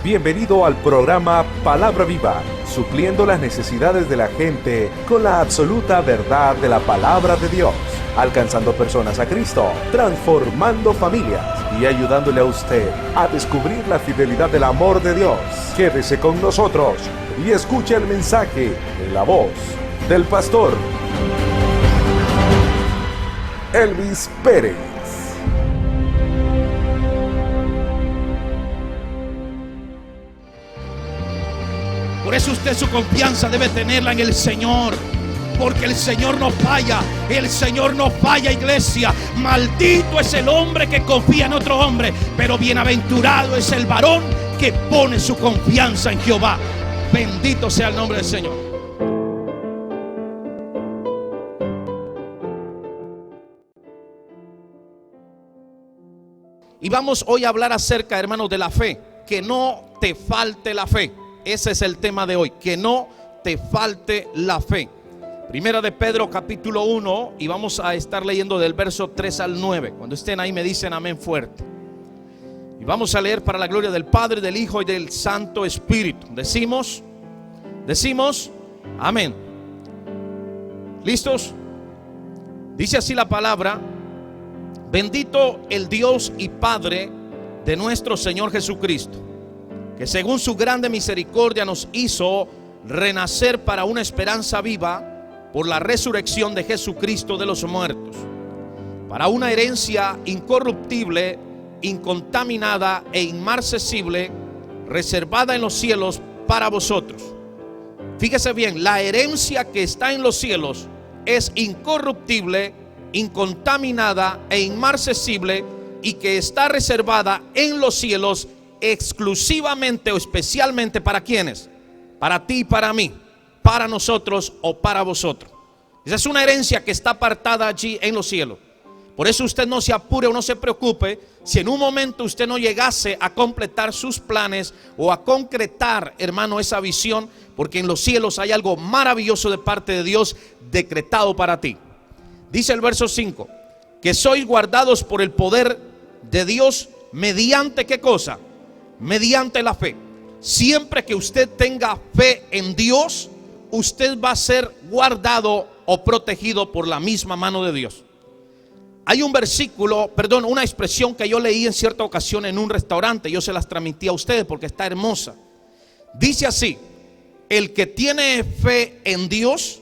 Bienvenido al programa Palabra Viva, supliendo las necesidades de la gente con la absoluta verdad de la Palabra de Dios, alcanzando personas a Cristo, transformando familias y ayudándole a usted a descubrir la fidelidad del amor de Dios. Quédese con nosotros y escuche el mensaje en la voz del pastor Elvis Pérez. Por eso usted su confianza debe tenerla en el Señor, porque el Señor no falla. El Señor no falla, iglesia. Maldito es el hombre que confía en otro hombre, pero bienaventurado es el varón que pone su confianza en Jehová. Bendito sea el nombre del Señor. Y vamos hoy a hablar acerca, hermanos, de la fe. Que no te falte la fe. Ese es el tema de hoy, que no te falte la fe. Primera de Pedro capítulo 1, y vamos a estar leyendo del verso 3 al 9. Cuando estén ahí me dicen amén fuerte. Y vamos a leer para la gloria del Padre, del Hijo y del Santo Espíritu. Decimos amén. ¿Listos? Dice así la palabra: bendito el Dios y Padre de nuestro Señor Jesucristo, que según su grande misericordia nos hizo renacer para una esperanza viva por la resurrección de Jesucristo de los muertos, para una herencia incorruptible, incontaminada e inmarcesible, reservada en los cielos para vosotros. Fíjese bien, la herencia que está en los cielos es incorruptible, incontaminada e inmarcesible, y que está reservada en los cielos exclusivamente o especialmente para quienes, para ti y para mí, para nosotros o para vosotros. Esa es una herencia que está apartada allí en los cielos. Por eso usted no se apure o no se preocupe si en un momento usted no llegase a completar sus planes o a concretar, hermano, esa visión, porque en los cielos hay algo maravilloso de parte de Dios decretado para ti. Dice el verso 5, que sois guardados por el poder de Dios mediante ¿qué cosa? Mediante la fe. Siempre que usted tenga fe en Dios, usted va a ser guardado o protegido por la misma mano de Dios. Hay un versículo, una expresión que yo leí en cierta ocasión en un restaurante. Yo se las transmití a ustedes porque está hermosa. Dice así: el que tiene fe en Dios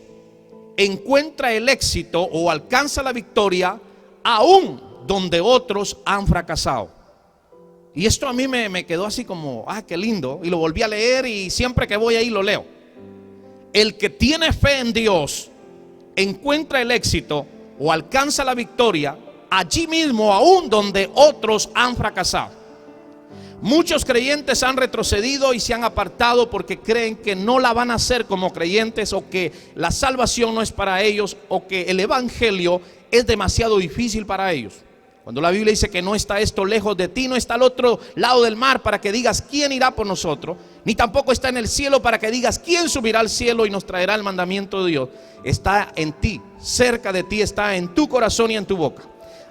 encuentra el éxito o alcanza la victoria aún donde otros han fracasado. Y esto a mí me quedó así como, qué lindo. Y lo volví a leer y siempre que voy ahí lo leo. El que tiene fe en Dios encuentra el éxito o alcanza la victoria allí mismo, aún donde otros han fracasado. Muchos creyentes han retrocedido y se han apartado porque creen que no la van a hacer como creyentes, o que la salvación no es para ellos, o que el evangelio es demasiado difícil para ellos. Cuando la Biblia dice que no está esto lejos de ti, no está al otro lado del mar para que digas quién irá por nosotros, ni tampoco está en el cielo para que digas quién subirá al cielo y nos traerá el mandamiento de Dios. Está en ti, cerca de ti, está en tu corazón y en tu boca.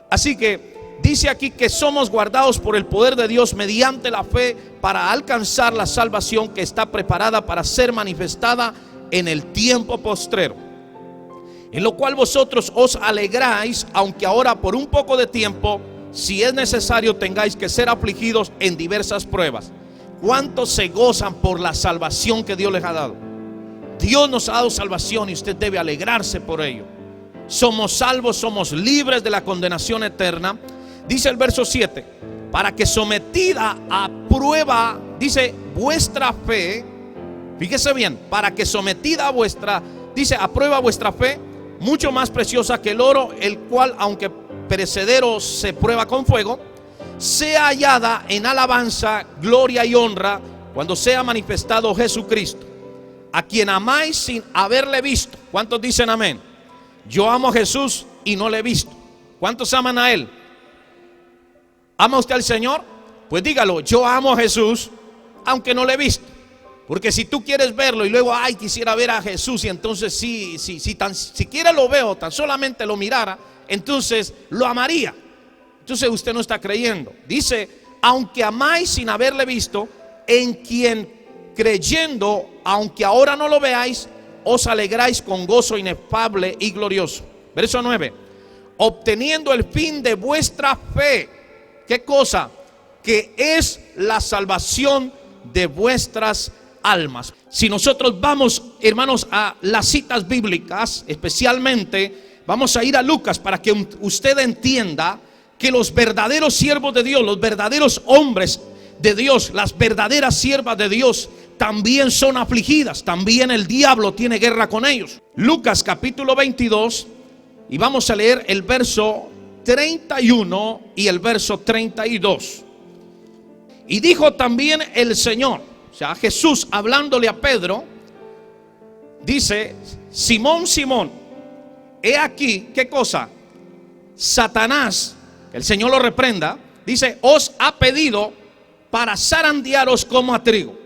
Así que dice aquí que somos guardados por el poder de Dios mediante la fe para alcanzar la salvación que está preparada para ser manifestada en el tiempo postrero, en lo cual vosotros os alegráis, aunque ahora por un poco de tiempo, si es necesario, tengáis que ser afligidos en diversas pruebas. ¿Cuántos se gozan por la salvación que Dios les ha dado? Dios nos ha dado salvación y usted debe alegrarse por ello. Somos salvos, somos libres de la condenación eterna. Dice el verso 7, para que sometida a prueba, dice, vuestra fe, fíjese bien, para que sometida a vuestra, dice, a prueba vuestra fe, mucho más preciosa que el oro, el cual aunque perecedero se prueba con fuego, sea hallada en alabanza, gloria y honra cuando sea manifestado Jesucristo, a quien amáis sin haberle visto. ¿Cuántos dicen amén? Yo amo a Jesús y no le he visto. ¿Cuántos aman a Él? ¿Ama usted al Señor? Pues dígalo: yo amo a Jesús aunque no le he visto. Porque si tú quieres verlo y luego, quisiera ver a Jesús, y entonces si siquiera lo veo, tan solamente lo mirara, entonces lo amaría. Entonces usted no está creyendo. Dice: aunque amáis sin haberle visto, en quien creyendo, aunque ahora no lo veáis, os alegráis con gozo inefable y glorioso. Verso 9. Obteniendo el fin de vuestra fe. ¿Qué cosa? Que es la salvación de vuestras almas. Si nosotros vamos, hermanos, a las citas bíblicas, especialmente vamos a ir a Lucas para que usted entienda que los verdaderos siervos de Dios, los verdaderos hombres de Dios, las verdaderas siervas de Dios también son afligidas, también el diablo tiene guerra con ellos. Lucas capítulo 22, y vamos a leer el verso 31 y el verso 32. Y dijo también el Señor, o sea, Jesús hablándole a Pedro, dice: Simón, Simón, he aquí, ¿qué cosa? Satanás, que el Señor lo reprenda, dice, os ha pedido para zarandearos como a trigo.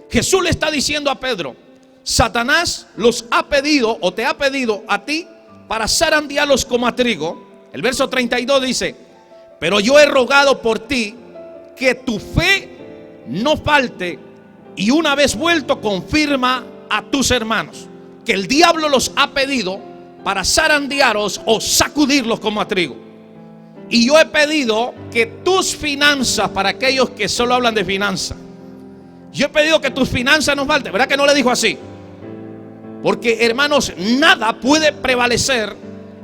Jesús le está diciendo a Pedro: Satanás los ha pedido, o te ha pedido a ti, para zarandearlos como a trigo. El verso 32 dice: pero yo he rogado por ti que tu fe no falte, y una vez vuelto confirma a tus hermanos. Que el diablo los ha pedido para zarandearos o sacudirlos como a trigo. Y yo he pedido que tus finanzas, para aquellos que solo hablan de finanzas, yo he pedido que tus finanzas no falten. ¿Verdad que no le dijo así? Porque, hermanos, nada puede prevalecer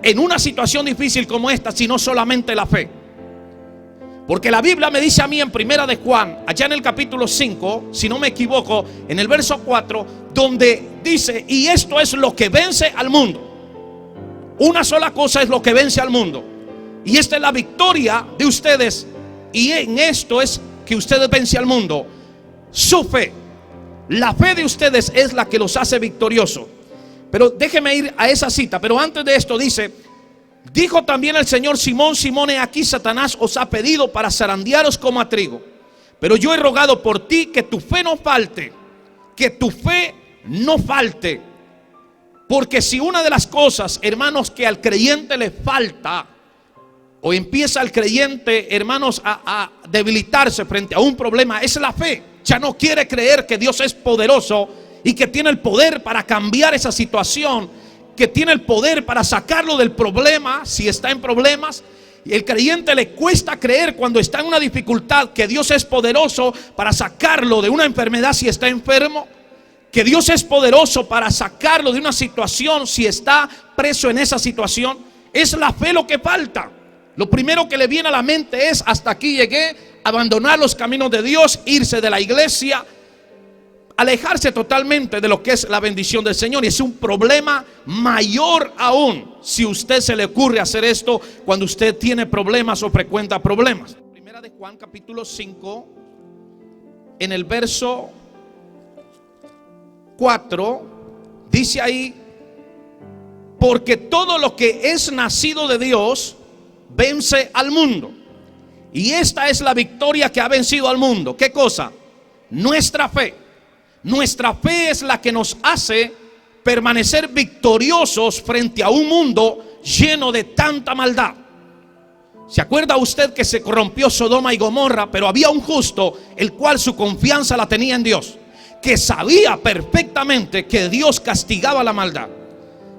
en una situación difícil como esta, sino solamente la fe. Porque la Biblia me dice a mí en Primera de Juan, allá en el capítulo 5, si no me equivoco, en el verso 4, donde dice: y esto es lo que vence al mundo. Una sola cosa es lo que vence al mundo. Y esta es la victoria de ustedes. Y en esto es que ustedes vencen al mundo: su fe. La fe de ustedes es la que los hace victoriosos. Pero déjeme ir a esa cita. Pero antes de esto dice: dijo también el Señor: Simón, Simón, he aquí Satanás os ha pedido para zarandearos como a trigo. Pero yo he rogado por ti que tu fe no falte. Que tu fe no falte. Porque si una de las cosas, hermanos, que al creyente le falta, o empieza el creyente, hermanos, a debilitarse frente a un problema, es la fe. Ya no quiere creer que Dios es poderoso y que tiene el poder para cambiar esa situación, que tiene el poder para sacarlo del problema si está en problemas. Y el creyente le cuesta creer cuando está en una dificultad que Dios es poderoso para sacarlo de una enfermedad si está enfermo, que Dios es poderoso para sacarlo de una situación si está preso en esa situación. Es la fe lo que falta. Lo primero que le viene a la mente es: hasta aquí llegué. Abandonar los caminos de Dios, irse de la iglesia, alejarse totalmente de lo que es la bendición del Señor. Y es un problema mayor aún si usted se le ocurre hacer esto cuando usted tiene problemas o frecuenta problemas. Primera de Juan capítulo 5, en el verso 4, dice ahí: porque todo lo que es nacido de Dios vence al mundo. Y esta es la victoria que ha vencido al mundo. ¿Qué cosa? Nuestra fe. Nuestra fe es la que nos hace permanecer victoriosos frente a un mundo lleno de tanta maldad. ¿Se acuerda usted que se corrompió Sodoma y Gomorra? Pero había un justo, el cual su confianza la tenía en Dios, que sabía perfectamente que Dios castigaba la maldad.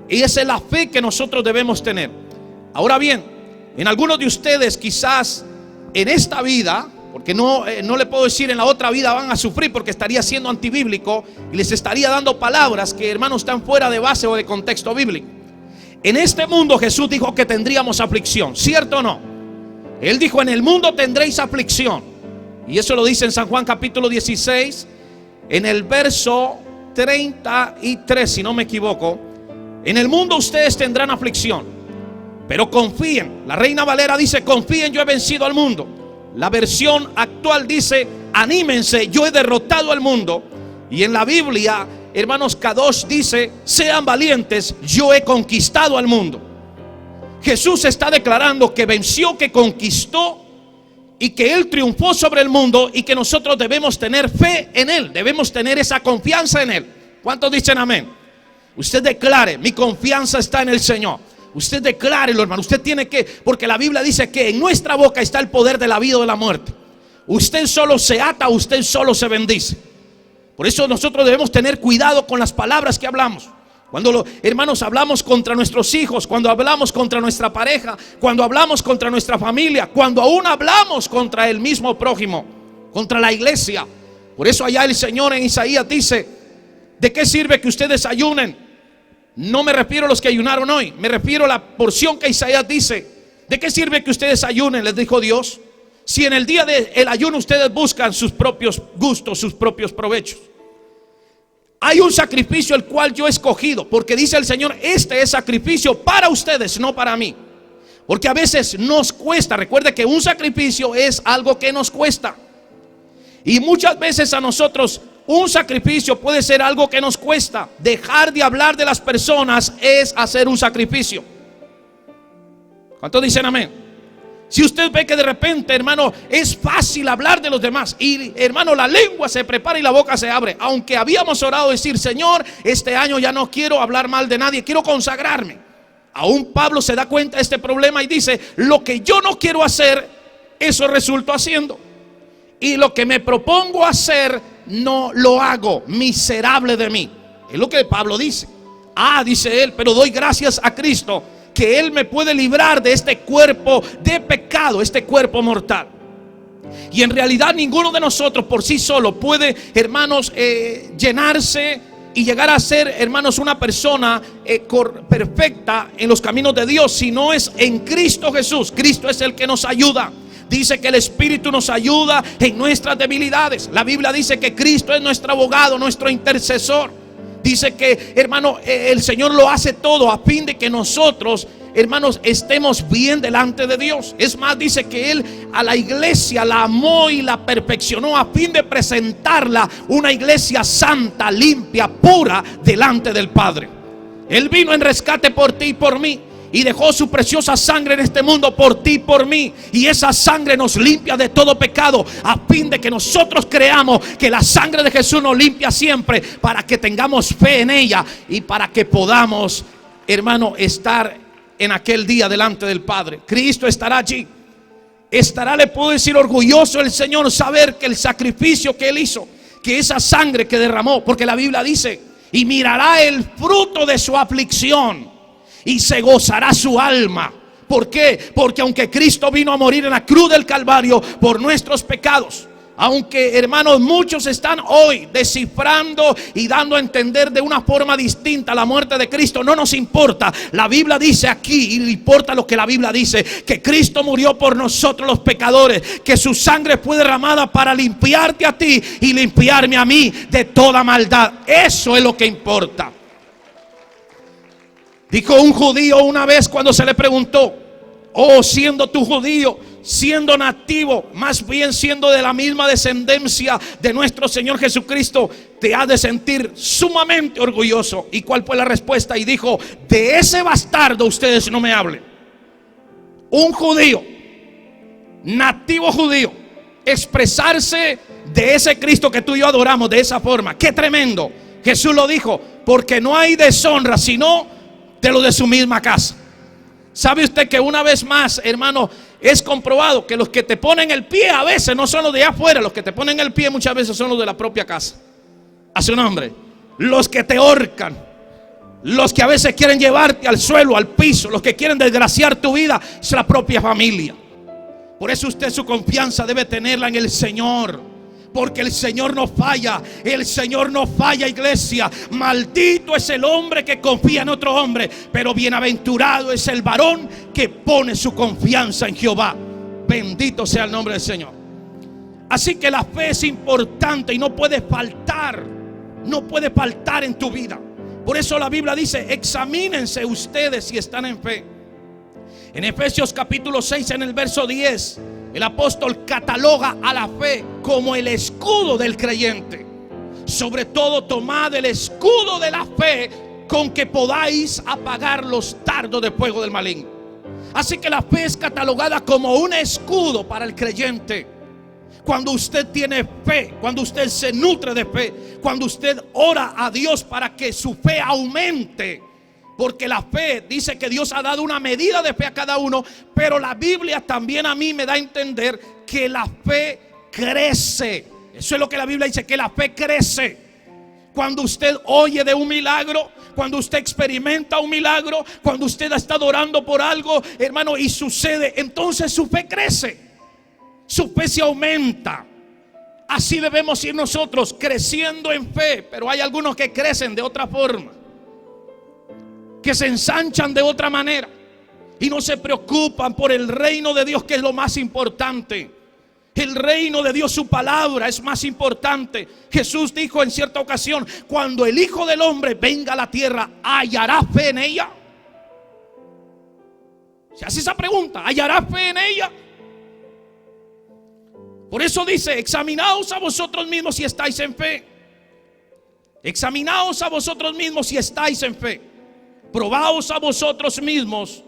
Y esa es la fe que nosotros debemos tener. Ahora bien, en algunos de ustedes quizás en esta vida, porque no le puedo decir en la otra vida van a sufrir, porque estaría siendo antibíblico y les estaría dando palabras que, hermanos, están fuera de base o de contexto bíblico. En este mundo Jesús dijo que tendríamos aflicción, ¿cierto o no? Él dijo: en el mundo tendréis aflicción. Y eso lo dice en San Juan capítulo 16, en el verso 33, si no me equivoco. En el mundo ustedes tendrán aflicción, pero confíen. La Reina Valera dice: confíen, yo he vencido al mundo. La versión actual dice: anímense, yo he derrotado al mundo. Y en la Biblia, hermanos, Kadosh dice: sean valientes, yo he conquistado al mundo. Jesús está declarando que venció, que conquistó y que Él triunfó sobre el mundo, y que nosotros debemos tener fe en Él, debemos tener esa confianza en Él. ¿Cuántos dicen amén? Usted declare: mi confianza está en el Señor. Usted declárelo, hermano. Usted tiene que, porque la Biblia dice que en nuestra boca está el poder de la vida o de la muerte. usted solo se ata, usted solo se bendice. Por eso nosotros debemos tener cuidado con las palabras que hablamos. Cuando, hermanos, hablamos contra nuestros hijos, cuando hablamos contra nuestra pareja, cuando hablamos contra nuestra familia, cuando aún hablamos contra el mismo prójimo, contra la iglesia. Por eso allá el Señor en Isaías dice: ¿de qué sirve que ustedes ayunen? No me refiero a los que ayunaron hoy, me refiero a la porción que Isaías dice: ¿de qué sirve que ustedes ayunen? Les dijo Dios, si en el día del ayuno ustedes buscan sus propios gustos, sus propios provechos. Hay un sacrificio el cual yo he escogido, porque dice el Señor: este es sacrificio para ustedes, no para mí. Porque a veces nos cuesta. Recuerde que un sacrificio es algo que nos cuesta. Y muchas veces a nosotros un sacrificio puede ser algo que nos cuesta. Dejar de hablar de las personas es hacer un sacrificio. ¿Cuántos dicen amén? Si usted ve que de repente, hermano, es fácil hablar de los demás, y hermano, la lengua se prepara y la boca se abre, aunque habíamos orado decir: Señor, este año ya no quiero hablar mal de nadie, quiero consagrarme. Aún Pablo se da cuenta de este problema y dice: lo que yo no quiero hacer, eso resulto haciendo, y lo que me propongo hacer, no lo hago. Miserable de mí. Es lo que Pablo dice. Dice él, pero doy gracias a Cristo que Él me puede librar de este cuerpo de pecado, este cuerpo mortal. Y en realidad ninguno de nosotros por sí solo puede, hermanos, llenarse y llegar a ser, hermanos, una persona perfecta en los caminos de Dios, si no es en Cristo Jesús. Cristo es el que nos ayuda. Dice que el Espíritu nos ayuda en nuestras debilidades. La Biblia dice que Cristo es nuestro abogado, nuestro intercesor. Dice que, hermano, el Señor lo hace todo a fin de que nosotros, hermanos, estemos bien delante de Dios. Es más, dice que Él a la iglesia la amó y la perfeccionó a fin de presentarla una iglesia santa, limpia, pura delante del Padre. Él vino en rescate por ti y por mí, y dejó su preciosa sangre en este mundo por ti y por mí. Y esa sangre nos limpia de todo pecado, a fin de que nosotros creamos que la sangre de Jesús nos limpia siempre, para que tengamos fe en ella y para que podamos, hermano, estar en aquel día delante del Padre. Cristo estará allí. Estará, le puedo decir, orgulloso el Señor, saber que el sacrificio que Él hizo, que esa sangre que derramó, porque la Biblia dice: y mirará el fruto de su aflicción y se gozará su alma. ¿Por qué? Porque aunque Cristo vino a morir en la cruz del Calvario por nuestros pecados, aunque, hermanos, muchos están hoy descifrando y dando a entender de una forma distinta la muerte de Cristo, no nos importa. La Biblia dice aquí, y importa lo que la Biblia dice, que Cristo murió por nosotros los pecadores, que su sangre fue derramada para limpiarte a ti y limpiarme a mí de toda maldad. Eso es lo que importa. Dijo un judío una vez cuando se le preguntó: oh, siendo tú judío, siendo nativo, más bien siendo de la misma descendencia de nuestro Señor Jesucristo, te has de sentir sumamente orgulloso. ¿Y cuál fue la respuesta? Y dijo: de ese bastardo ustedes no me hablen. Un judío, nativo judío, expresarse de ese Cristo que tú y yo adoramos de esa forma. ¡Qué tremendo! Jesús lo dijo: porque no hay deshonra sino de lo de su misma casa. ¿Sabe usted que una vez más, hermano, es comprobado que los que te ponen el pie a veces no son los de allá afuera? Los que te ponen el pie muchas veces son los de la propia casa. A su nombre. Los que te ahorcan, los que a veces quieren llevarte al suelo, al piso, los que quieren desgraciar tu vida, es la propia familia. Por eso usted su confianza debe tenerla en el Señor, porque el Señor no falla. El Señor no falla, iglesia. Maldito es el hombre que confía en otro hombre, pero bienaventurado es el varón que pone su confianza en Jehová. Bendito sea el nombre del Señor. Así que la fe es importante y no puede faltar. No puede faltar en tu vida. Por eso la Biblia dice: examínense ustedes si están en fe. En Efesios capítulo 6, en el verso 10, el apóstol cataloga a la fe como el escudo del creyente. Sobre todo, tomad el escudo de la fe con que podáis apagar los dardos de fuego del maligno. Así que la fe es catalogada como un escudo para el creyente. Cuando usted tiene fe, cuando usted se nutre de fe, cuando usted ora a Dios para que su fe aumente. Porque la fe, dice que Dios ha dado una medida de fe a cada uno, pero la Biblia también a mí me da a entender que la fe crece. Eso es lo que la Biblia dice, que la fe crece. Cuando usted oye de un milagro, cuando usted experimenta un milagro, cuando usted está orando por algo, hermano, y sucede, entonces su fe crece, su fe se aumenta. Así debemos ir nosotros, creciendo en fe. Pero hay algunos que crecen de otra forma, que se ensanchan de otra manera y no se preocupan por el reino de Dios, que es lo más importante. El reino de Dios, su palabra es más importante. Jesús dijo en cierta ocasión: cuando el Hijo del Hombre venga a la tierra, ¿hallará fe en ella? Se hace esa pregunta: ¿hallará fe en ella? Por eso dice: examinaos a vosotros mismos si estáis en fe. Examinaos a vosotros mismos si estáis en fe. Probaos a vosotros mismos.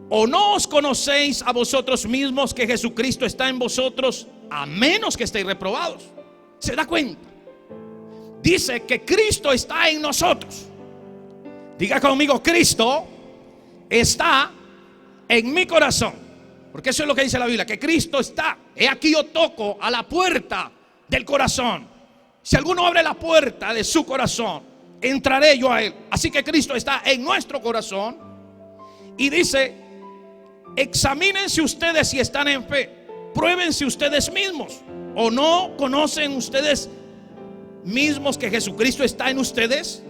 ¿O no os conocéis a vosotros mismos que Jesucristo está en vosotros, a menos que estéis reprobados? ¿Se da cuenta? Dice que Cristo está en nosotros. Diga conmigo: Cristo está en mi corazón. Porque eso es lo que dice la Biblia, que Cristo está. He aquí yo toco a la puerta del corazón. Si alguno abre la puerta de su corazón, entraré yo a él. Así que Cristo está en nuestro corazón. Y dice: examínense ustedes si están en fe. Pruébense ustedes mismos. ¿O no conocen ustedes mismos que Jesucristo está en ustedes?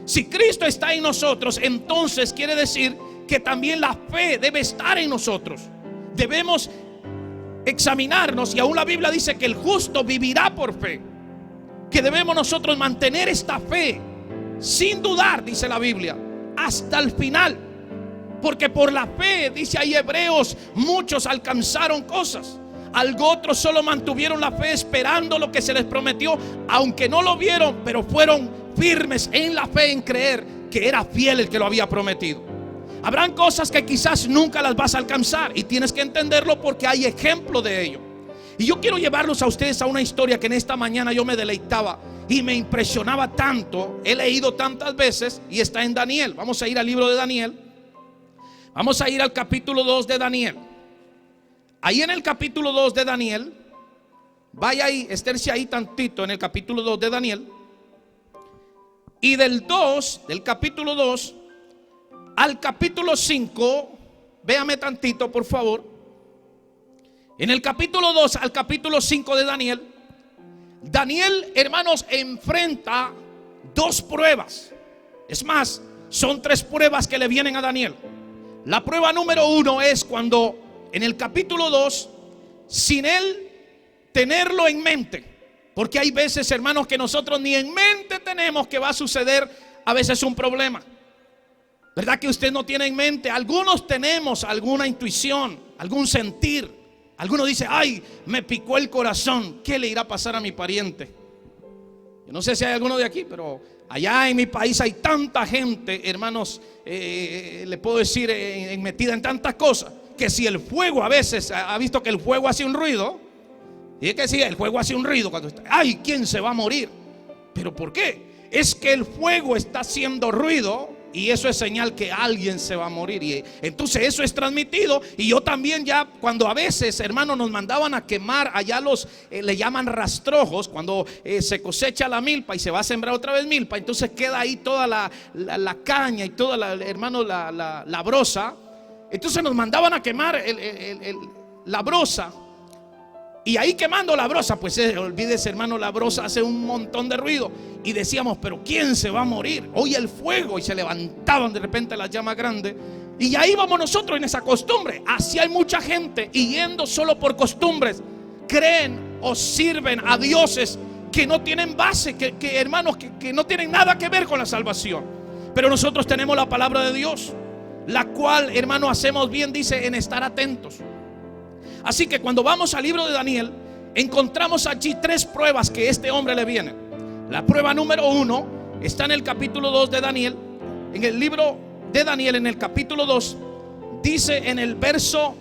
Si Cristo está en nosotros, entonces quiere decir que también la fe debe estar en nosotros. Debemos examinarnos, y aún la Biblia dice que el justo vivirá por fe. Que debemos nosotros mantener esta fe sin dudar, dice la Biblia, hasta el final. Porque por la fe, dice ahí Hebreos, muchos alcanzaron cosas. Algo otros solo mantuvieron la fe esperando lo que se les prometió, aunque no lo vieron, pero fueron firmes en la fe, en creer que era fiel el que lo había prometido. Habrán cosas que quizás nunca las vas a alcanzar, y tienes que entenderlo porque hay ejemplo de ello. Y yo quiero llevarlos a ustedes a una historia que en esta mañana yo me deleitaba y me impresionaba tanto. He leído tantas veces y está en Daniel. Vamos a ir al libro de Daniel. Vamos a ir al capítulo 2 de Daniel. Ahí en el capítulo 2 de Daniel, vaya ahí, esténse ahí tantito en el capítulo 2 de Daniel. Y del capítulo 2 al capítulo 5, véame tantito por favor. En el capítulo 2 al capítulo 5 de Daniel, Daniel, hermanos, enfrenta dos pruebas. Es más, son tres pruebas que le vienen a Daniel. La prueba número 1 es cuando en el capítulo 2, sin él tenerlo en mente, porque hay veces, hermanos, que nosotros ni en mente tenemos que va a suceder a veces un problema. ¿Verdad que usted no tiene en mente? Algunos tenemos alguna intuición, algún sentir. Algunos dicen: ay, me picó el corazón, ¿qué le irá a pasar a mi pariente? Yo no sé si hay alguno de aquí, pero allá en mi país hay tanta gente, hermanos, le puedo decir, metida en tantas cosas, que si el fuego, a veces ha visto que el fuego hace un ruido, y es que si el fuego hace un ruido cuando está, ay, ¿quién se va a morir? ¿Pero por qué? Es que el fuego está haciendo ruido, y eso es señal que alguien se va a morir. Y entonces eso es transmitido. Y yo también, ya cuando a veces, hermanos, nos mandaban a quemar allá los, le llaman rastrojos, cuando se cosecha la milpa y se va a sembrar otra vez milpa, entonces queda ahí toda la caña y toda la brosa. Entonces nos mandaban a quemar la brosa. Y ahí quemando la brosa, pues olvídese, hermano, la brosa hace un montón de ruido. Y decíamos: pero ¿quién se va a morir? Oye el fuego, y se levantaban de repente las llamas grandes. Y ahí vamos nosotros en esa costumbre. Así hay mucha gente, y yendo solo por costumbres, creen o sirven a dioses que no tienen base, que hermanos, que no tienen nada que ver con la salvación. Pero nosotros tenemos la palabra de Dios, la cual, hermano, hacemos bien, dice, en estar atentos. Así que cuando vamos al libro de Daniel, encontramos allí tres pruebas que este hombre le vienen. La prueba número 1 está en el capítulo 2 de Daniel. En el libro de Daniel, en el capítulo 2, dice en el verso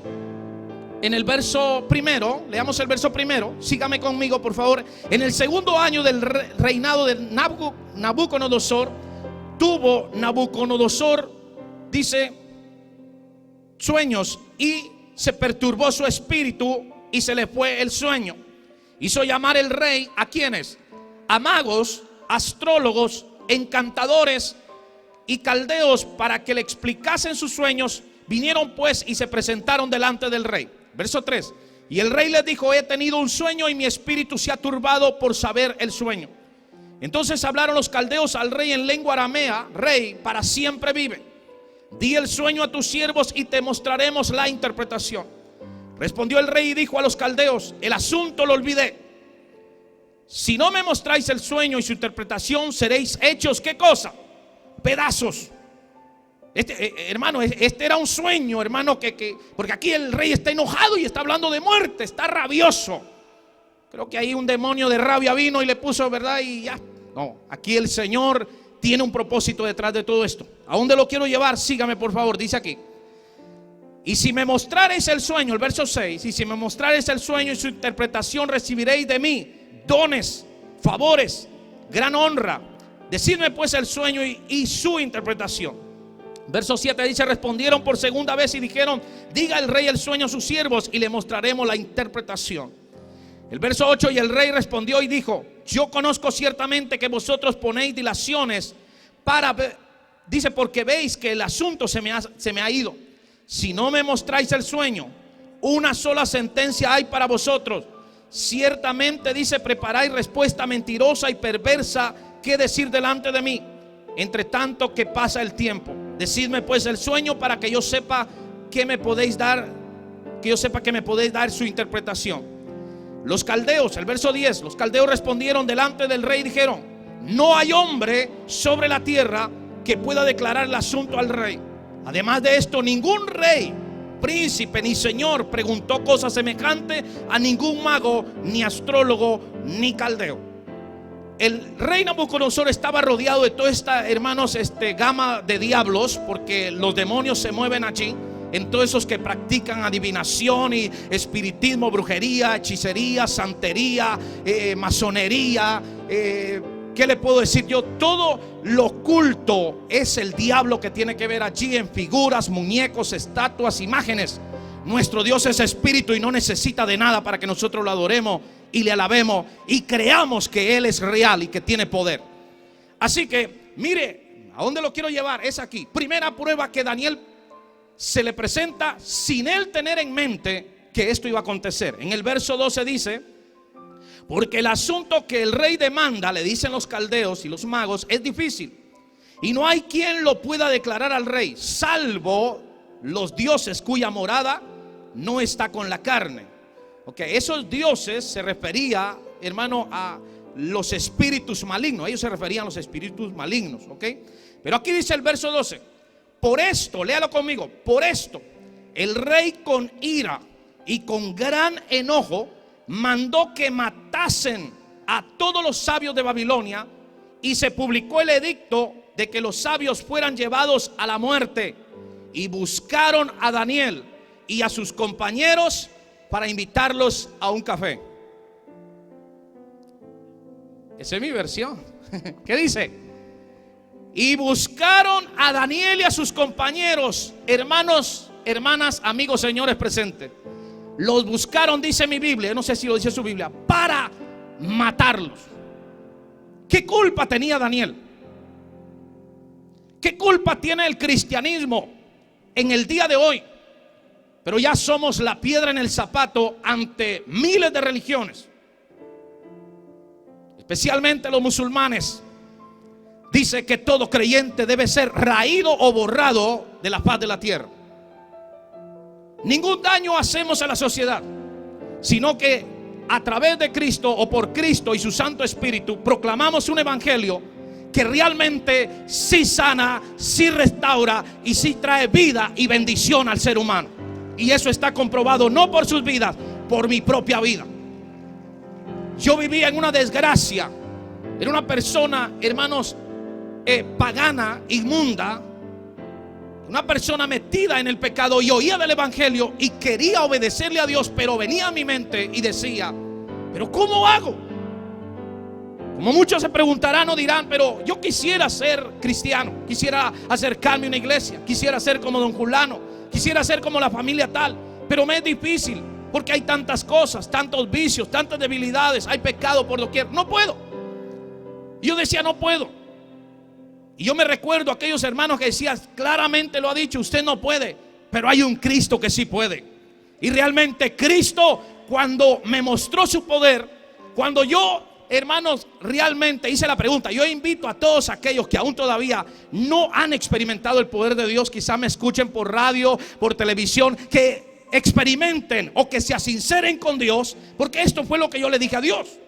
primero, leamos el verso primero, sígame conmigo por favor. En el segundo año del reinado de Nabucodonosor, tuvo Nabucodonosor, dice, sueños, y se perturbó su espíritu y se le fue el sueño. hizo llamar el rey ¿a quiénes? A magos, astrólogos, encantadores y caldeos para que le explicasen sus sueños. Vinieron pues y se presentaron delante del rey. Verso 3. Y el rey les dijo: he tenido un sueño y mi espíritu se ha turbado por saber el sueño. Entonces hablaron los caldeos al rey en lengua aramea: rey, para siempre vive. Di el sueño a tus siervos y te mostraremos la interpretación. Respondió el rey y dijo a los caldeos: el asunto lo olvidé. Si no me mostráis el sueño y su interpretación, seréis hechos, ¿qué cosa? Pedazos. Hermano, este era un sueño, hermano, porque aquí el rey está enojado y está hablando de muerte, está rabioso. Creo que ahí un demonio de rabia vino y le puso, ¿verdad? Y ya. No, aquí el Señor tiene un propósito detrás de todo esto. ¿A dónde lo quiero llevar? Sígame por favor, dice aquí. Y si me mostrareis el sueño, el verso 6, y si me mostrareis el sueño y su interpretación, recibiréis de mí dones, favores, gran honra. Decidme pues el sueño y su interpretación. Verso 7 dice: respondieron por segunda vez y dijeron: diga el rey el sueño a sus siervos y le mostraremos la interpretación. El verso 8: y el rey respondió y dijo: yo conozco ciertamente que vosotros ponéis dilaciones para ver, dice, porque veis que el asunto se me ha ido. Si no me mostráis el sueño, una sola sentencia hay para vosotros. Ciertamente, dice, preparáis respuesta mentirosa y perversa que decir delante de mí. Entre tanto que pasa el tiempo, decidme pues el sueño para que yo sepa que me podéis dar, su interpretación. Los caldeos, el verso 10, los caldeos respondieron delante del rey y dijeron: no hay hombre sobre la tierra que pueda declarar el asunto al rey. Además de esto, ningún rey, príncipe ni señor preguntó cosa semejante a ningún mago, ni astrólogo, ni caldeo. El rey Nabucodonosor estaba rodeado de toda esta, hermanos, gama de diablos, porque los demonios se mueven allí. En todos esos que practican adivinación y espiritismo, brujería, hechicería, santería, masonería, ¿qué le puedo decir yo? Todo lo oculto es el diablo que tiene que ver allí en figuras, muñecos, estatuas, imágenes. Nuestro Dios es espíritu y no necesita de nada para que nosotros lo adoremos y le alabemos y creamos que Él es real y que tiene poder. Así que, mire, ¿a dónde lo quiero llevar? Es aquí. Primera prueba que Daniel se le presenta sin él tener en mente que esto iba a acontecer. En el verso 12 dice: porque el asunto que el rey demanda, le dicen los caldeos y los magos, es difícil, y no hay quien lo pueda declarar al rey, salvo los dioses cuya morada no está con la carne. Ok, esos dioses se refería, hermano, a los espíritus malignos. Ellos se referían a los espíritus malignos, ok. Pero aquí dice el verso 12: por esto, léalo conmigo, por esto el rey con ira y con gran enojo mandó que matasen a todos los sabios de Babilonia, y se publicó el edicto de que los sabios fueran llevados a la muerte. Y buscaron a Daniel y a sus compañeros para invitarlos a un café. Esa es mi versión. ¿Qué dice? Y buscaron a Daniel y a sus compañeros, hermanos, hermanas, amigos, señores presentes. Los buscaron, dice mi Biblia, no sé si lo dice su Biblia, para matarlos. ¿Qué culpa tenía Daniel? ¿Qué culpa tiene el cristianismo en el día de hoy? Pero ya somos la piedra en el zapato ante miles de religiones, especialmente los musulmanes. Dice que todo creyente debe ser raído o borrado de la faz de la tierra. Ningún daño hacemos a la sociedad, sino que a través de Cristo o por Cristo y su Santo Espíritu proclamamos un evangelio que realmente sí sana, sí restaura y sí trae vida y bendición al ser humano. Y eso está comprobado no por sus vidas, por mi propia vida. Yo vivía en una desgracia. Era una persona, hermanos, pagana, inmunda, una persona metida en el pecado, y oía del evangelio y quería obedecerle a Dios, pero venía a mi mente y decía: pero ¿cómo hago? Como muchos se preguntarán o dirán: pero yo quisiera ser cristiano, quisiera acercarme a una iglesia, quisiera ser como don Julano, quisiera ser como la familia tal, pero me es difícil. porque hay tantas cosas, tantos vicios, tantas debilidades, hay pecado por doquier. No puedo. Y yo decía, no puedo. Y yo me recuerdo a aquellos hermanos que decían, claramente lo ha dicho, usted no puede, pero hay un Cristo que sí puede. Y realmente Cristo, cuando me mostró su poder, cuando yo, hermanos, realmente hice la pregunta, yo invito a todos aquellos que aún todavía no han experimentado el poder de Dios, quizá me escuchen por radio, por televisión, que experimenten o que se asinceren con Dios, porque esto fue lo que yo le dije a Dios.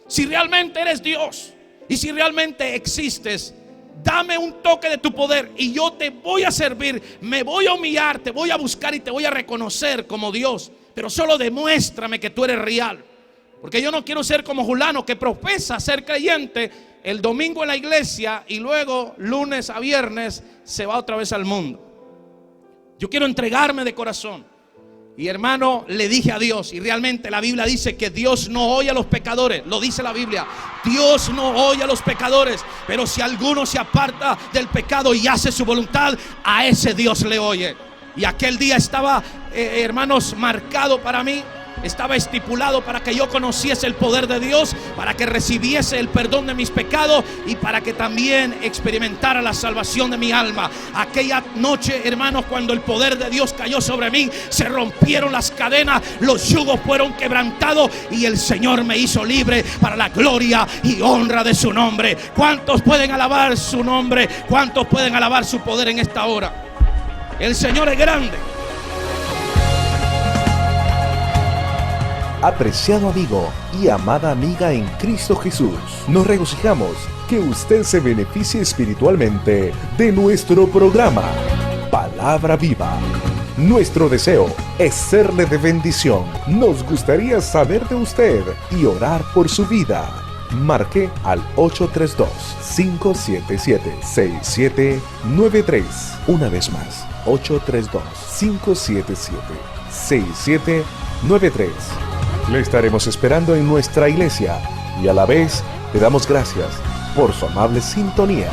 Si realmente eres Dios y si realmente existes, dame un toque de tu poder y yo te voy a servir, me voy a humillar, te voy a buscar y te voy a reconocer como Dios, pero solo demuéstrame que tú eres real. Porque yo no quiero ser como Julano, que profesa ser creyente el domingo en la iglesia y luego lunes a viernes se va otra vez al mundo. Yo quiero entregarme de corazón. Y hermano, le dije a Dios, y realmente la Biblia dice que Dios no oye a los pecadores. Lo dice la Biblia, Dios no oye a los pecadores, pero si alguno se aparta del pecado y hace su voluntad, a ese Dios le oye. Y aquel día estaba, hermanos, marcado para mí. Estaba estipulado para que yo conociese el poder de Dios, para que recibiese el perdón de mis pecados y para que también experimentara la salvación de mi alma. Aquella noche, hermanos, cuando el poder de Dios cayó sobre mí, se rompieron las cadenas, los yugos fueron quebrantados y el Señor me hizo libre para la gloria y honra de su nombre. ¿Cuántos pueden alabar su nombre? ¿Cuántos pueden alabar su poder en esta hora? El Señor es grande. Apreciado amigo y amada amiga en Cristo Jesús, nos regocijamos que usted se beneficie espiritualmente de nuestro programa Palabra Viva. Nuestro deseo es serle de bendición. Nos gustaría saber de usted y orar por su vida. Marque al 832-577-6793. Una vez más, 832-577-6793. Le estaremos esperando en nuestra iglesia y a la vez le damos gracias por su amable sintonía.